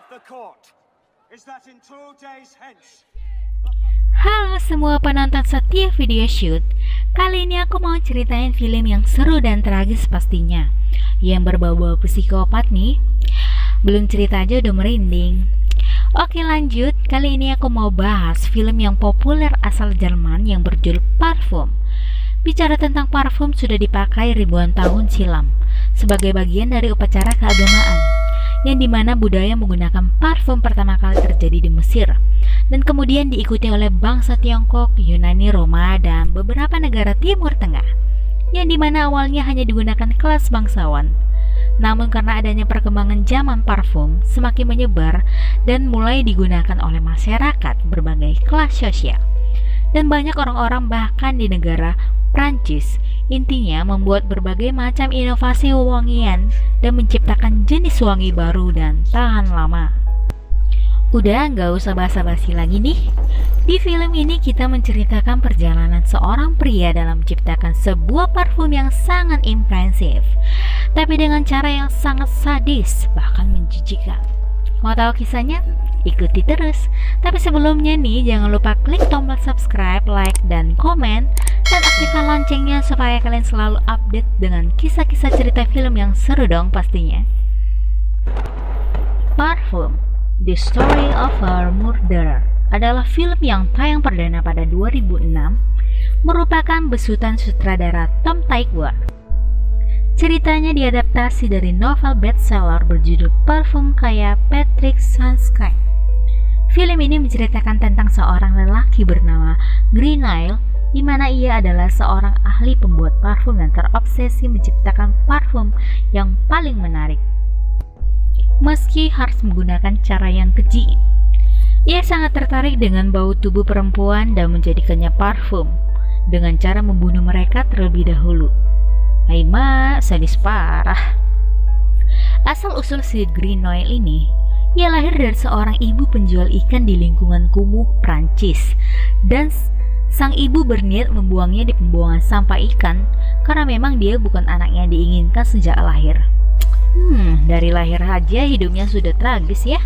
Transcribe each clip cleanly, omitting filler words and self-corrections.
the court is that in 2 days hence. Halo semua penonton setia video shoot. Kali ini aku mau ceritain film yang seru dan tragis pastinya, yang berbau-bau psikopat nih. Belum cerita aja udah merinding. Oke lanjut, kali ini aku mau bahas film yang populer asal Jerman yang berjudul Parfum. Bicara tentang parfum sudah dipakai ribuan tahun silam sebagai bagian dari upacara keagamaan, yang dimana budaya menggunakan parfum pertama kali terjadi di Mesir dan kemudian diikuti oleh bangsa Tiongkok, Yunani, Roma, dan beberapa negara Timur Tengah, yang dimana awalnya hanya digunakan kelas bangsawan. Namun karena adanya perkembangan zaman parfum semakin menyebar dan mulai digunakan oleh masyarakat berbagai kelas sosial. Dan banyak orang-orang bahkan di negara Prancis intinya membuat berbagai macam inovasi wangian dan menciptakan jenis wangi baru dan tahan lama. Udah nggak usah basa-basi lagi nih. Di film ini kita menceritakan perjalanan seorang pria dalam menciptakan sebuah parfum yang sangat impresif, tapi dengan cara yang sangat sadis bahkan menjijikan. Mau tahu kisahnya? Ikuti terus. Tapi sebelumnya nih, jangan lupa klik tombol subscribe, like, dan komen, dan aktifkan loncengnya supaya kalian selalu update dengan kisah-kisah cerita film yang seru dong pastinya. Parfum, The Story of a Murderer adalah film yang tayang perdana pada 2006, merupakan besutan sutradara Tom Tykwer. Ceritanya diadaptasi dari novel bestseller berjudul Parfum karya Patrick Sunskine. Film ini menceritakan tentang seorang lelaki bernama Greenyle, di mana ia adalah seorang ahli pembuat parfum dan terobsesi menciptakan parfum yang paling menarik. Meski harus menggunakan cara yang keji, ia sangat tertarik dengan bau tubuh perempuan dan menjadikannya parfum dengan cara membunuh mereka terlebih dahulu. Aima, sadis parah. Asal-usul si Greenyle ini, ia lahir dari seorang ibu penjual ikan di lingkungan kumuh Prancis, dan sang ibu berniat membuangnya di pembuangan sampah ikan karena memang dia bukan anak yang diinginkan sejak lahir. Dari lahir aja hidupnya sudah tragis ya.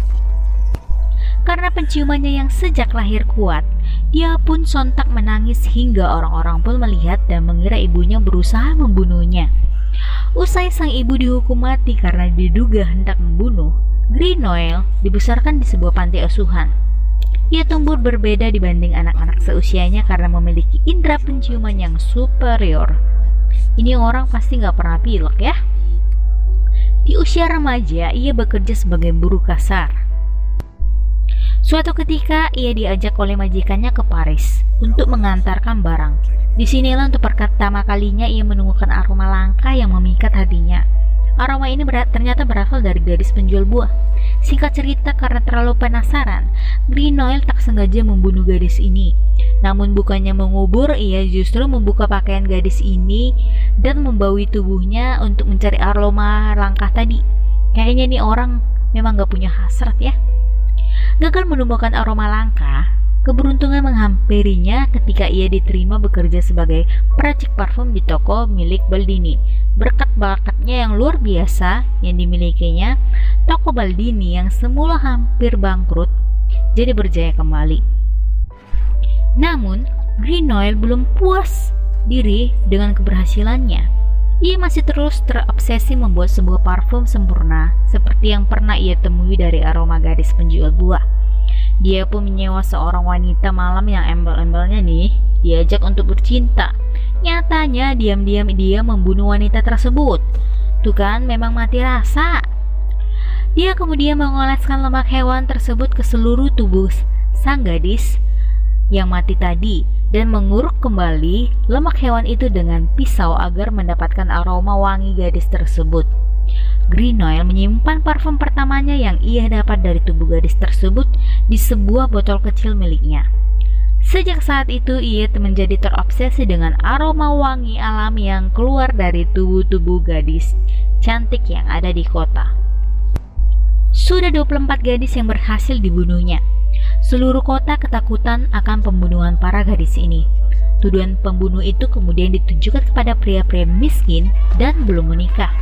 Karena penciumannya yang sejak lahir kuat, dia pun sontak menangis hingga orang-orang pun melihat dan mengira ibunya berusaha membunuhnya. Usai sang ibu dihukum mati karena diduga hendak membunuh, Greenyle dibesarkan di sebuah panti asuhan. Ia tumbuh berbeda dibanding anak-anak seusianya karena memiliki indera penciuman yang superior. Ini orang pasti gak pernah pilek ya. Di usia remaja, ia bekerja sebagai buruh kasar. Suatu ketika, ia diajak oleh majikannya ke Paris untuk mengantarkan barang. Disinilah untuk pertama kalinya ia menemukan aroma langka yang memikat hatinya. Aroma ini ternyata berasal dari gadis penjual buah. Singkat cerita, karena terlalu penasaran, Greenyle tak sengaja membunuh gadis ini. Namun bukannya mengubur, ia justru membuka pakaian gadis ini dan membaui tubuhnya untuk mencari aroma langka tadi. Kayaknya nih orang memang gak punya hasrat ya. Gagal menemukan aroma langka, keberuntungan menghampirinya ketika ia diterima bekerja sebagai peracik parfum di toko milik Baldini. Berkat bakatnya yang luar biasa yang dimilikinya, toko Baldini yang semula hampir bangkrut jadi berjaya kembali. Namun, Greenyle belum puas diri dengan keberhasilannya. Ia masih terus terobsesi membuat sebuah parfum sempurna seperti yang pernah ia temui dari aroma gadis penjual buah. Dia pun menyewa seorang wanita malam yang embel-embelnya nih diajak untuk bercinta. Nyatanya diam-diam dia membunuh wanita tersebut. Tuh kan, memang mati rasa. Dia kemudian mengoleskan lemak hewan tersebut ke seluruh tubuh sang gadis yang mati tadi dan menguruk kembali lemak hewan itu dengan pisau agar mendapatkan aroma wangi gadis tersebut. Greenyle menyimpan parfum pertamanya yang ia dapat dari tubuh gadis tersebut di sebuah botol kecil miliknya. Sejak saat itu ia menjadi terobsesi dengan aroma wangi alam yang keluar dari tubuh-tubuh gadis cantik yang ada di kota. Sudah 24 gadis yang berhasil dibunuhnya. Seluruh kota ketakutan akan pembunuhan para gadis ini. Tuduhan pembunuh itu kemudian ditujukan kepada pria-pria miskin dan belum menikah.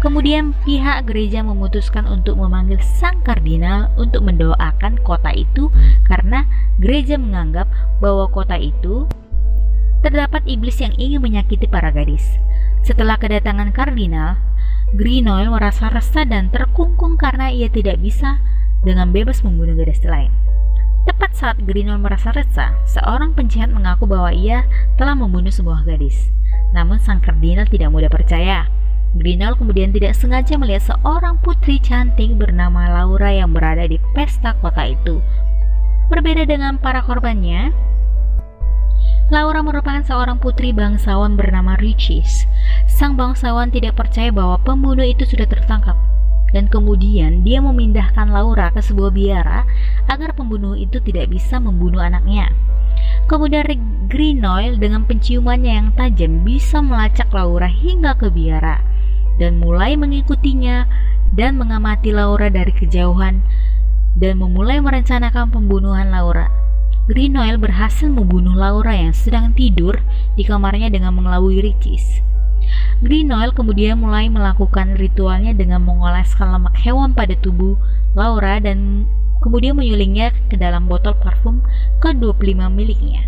Kemudian pihak gereja memutuskan untuk memanggil sang kardinal untuk mendoakan kota itu karena gereja menganggap bahwa kota itu terdapat iblis yang ingin menyakiti para gadis. Setelah kedatangan kardinal, Greenaway merasa resah dan terkungkung karena ia tidak bisa dengan bebas membunuh gadis lain. Tepat saat Greenaway merasa resah, seorang penjahat mengaku bahwa ia telah membunuh sebuah gadis. Namun sang kardinal tidak mudah percaya. Greenaway kemudian tidak sengaja melihat seorang putri cantik bernama Laura yang berada di pesta kota itu. Berbeda dengan para korbannya, Laura merupakan seorang putri bangsawan bernama Riches. Sang bangsawan tidak percaya bahwa pembunuh itu sudah tertangkap, dan kemudian dia memindahkan Laura ke sebuah biara agar pembunuh itu tidak bisa membunuh anaknya. Kemudian Greenaway dengan penciumannya yang tajam bisa melacak Laura hingga ke biara dan mulai mengikutinya dan mengamati Laura dari kejauhan dan memulai merencanakan pembunuhan Laura. Greenaway berhasil membunuh Laura yang sedang tidur di kamarnya dengan mengelabui Riches. Greenaway kemudian mulai melakukan ritualnya dengan mengoleskan lemak hewan pada tubuh Laura dan kemudian menyulingnya ke dalam botol parfum ke-25 miliknya.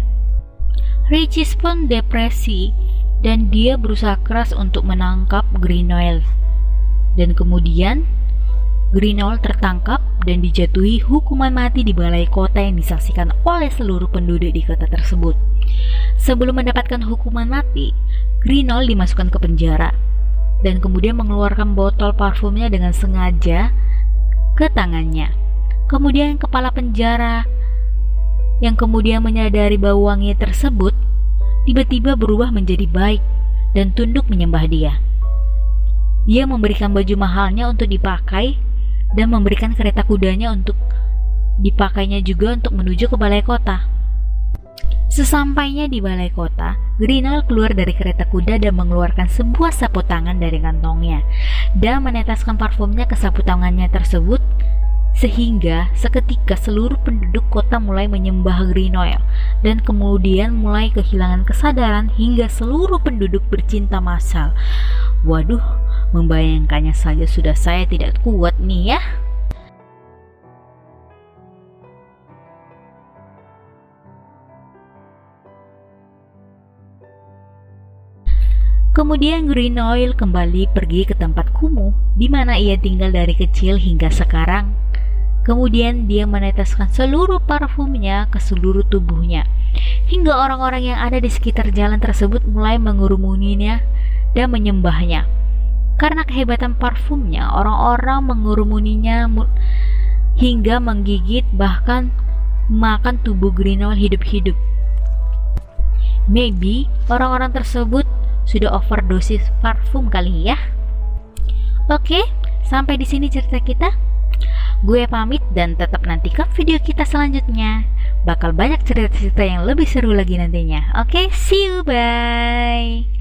Riches pun depresi dan dia berusaha keras untuk menangkap Greenaway. Dan kemudian Greenaway tertangkap dan dijatuhi hukuman mati di balai kota yang disaksikan oleh seluruh penduduk di kota tersebut. Sebelum mendapatkan hukuman mati, Greenaway dimasukkan ke penjara dan kemudian mengeluarkan botol parfumnya dengan sengaja ke tangannya. Kemudian kepala penjara yang kemudian menyadari bau wangi tersebut tiba-tiba berubah menjadi baik dan tunduk menyembah dia. Dia memberikan baju mahalnya untuk dipakai dan memberikan kereta kudanya untuk dipakainya juga untuk menuju ke balai kota. Sesampainya di balai kota, Greenaway keluar dari kereta kuda dan mengeluarkan sebuah sapu tangan dari kantongnya dan meneteskan parfumnya ke sapu tangannya tersebut, sehingga seketika seluruh penduduk kota mulai menyembah Greenaway dan kemudian mulai kehilangan kesadaran hingga seluruh penduduk bercinta massal. Waduh, membayangkannya saja sudah saya tidak kuat nih ya. Kemudian Greenaway kembali pergi ke tempat kumuh di mana ia tinggal dari kecil hingga sekarang. Kemudian dia meneteskan seluruh parfumnya ke seluruh tubuhnya hingga orang-orang yang ada di sekitar jalan tersebut mulai mengurumuninya dan menyembahnya. Karena kehebatan parfumnya, orang-orang mengurumuninya hingga menggigit bahkan makan tubuh Greenaway hidup-hidup. Maybe orang-orang tersebut sudah overdosis parfum kali ya. Oke, sampai di sini cerita kita. Gue pamit dan tetap nantikan video kita selanjutnya. Bakal banyak cerita-cerita yang lebih seru lagi nantinya. Oke, see you, bye.